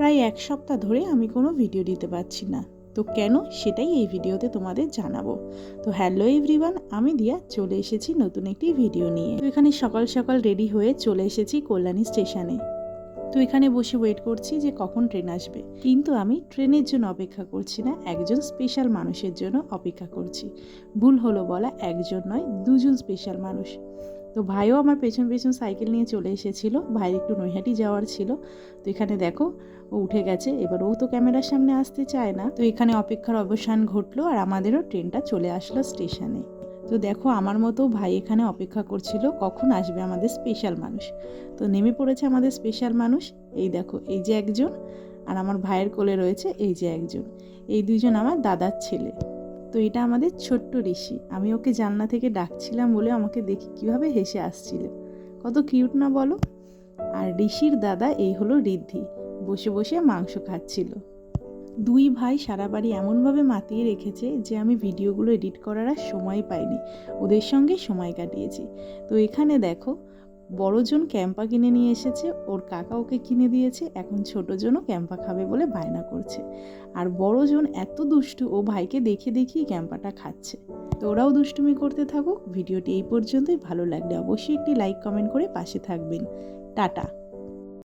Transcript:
প্রায় এক সপ্তাহ ধরে আমি কোনো ভিডিও দিতে পারছি না। তো কেন, সেটাই এই ভিডিওতে তোমাদের জানাবো। তো হ্যালো এভরিওয়ান, আমি দিয়া চলে এসেছি নতুন একটি ভিডিও নিয়ে। তো এখানে সকাল সকাল রেডি হয়ে চলে এসেছি কল্যাণী স্টেশনে। তো এখানে বসে ওয়েট করছি যে কখন ট্রেন আসবে, কিন্তু আমি ট্রেনের জন্য অপেক্ষা করছি না, একজন স্পেশাল মানুষের জন্য অপেক্ষা করছি। ভুল হলো বলা, একজন নয় দুজন স্পেশাল মানুষ। তো ভাইও আমার পেছন পেছন সাইকেল নিয়ে চলে এসেছিল, ভাই একটু নৈহাটি যাওয়ার ছিল। তো এখানে দেখো ও উঠে গেছে, এবার ও তো ক্যামেরার সামনে আসতে চায় না। তো এখানে অপেক্ষার অবসান ঘটলো আর আমাদেরও ট্রেনটা চলে আসলো স্টেশনে। তো দেখো আমার মতো ভাই এখানে অপেক্ষা করছিল কখন আসবে আমাদের স্পেশাল মানুষ। তো নেমে পড়েছে আমাদের স্পেশাল মানুষ। এই দেখো, এই যে একজন, আর আমার ভাইয়ের কোলে রয়েছে এই যে একজন। এই দুজন আমার দাদার ছেলে। তো এটা আমাদের ছোট্ট ঋষি। আমি ওকে জানলা থেকে ডাকছিলাম বলে আমাকে দেখে কিভাবে হেসে আসছিল, কত কিউট না বলো। আর ঋষির দাদা এই হলো ঋদ্ধি, বসে বসে মাংস খাচ্ছিল। দুই ভাই সারা বাড়ি এমনভাবে মাতিয়ে রেখেছে যে আমি ভিডিওগুলো এডিট করার আর সময় পাইনি, ওদের সঙ্গে সময় কাটিয়েছি। তো এখানে দেখো, বড়জন ক্যাম্পা কিনে নিয়ে এসেছে, ওর কাকা ওকে কিনে দিয়েছে, এখন ছোটজনও ক্যাম্পা খাবে বলে বায়না করছে। আর বড়জন এত দুষ্টু, ও ভাইকে দেখে দেখেই ক্যাম্পাটা খাচ্ছে। তো ওরাও দুষ্টুমি করতে থাকুক। ভিডিওটি এই পর্যন্তই। ভালো লাগলে অবশ্যই একটি লাইক কমেন্ট করে পাশে থাকবেন। টাটা।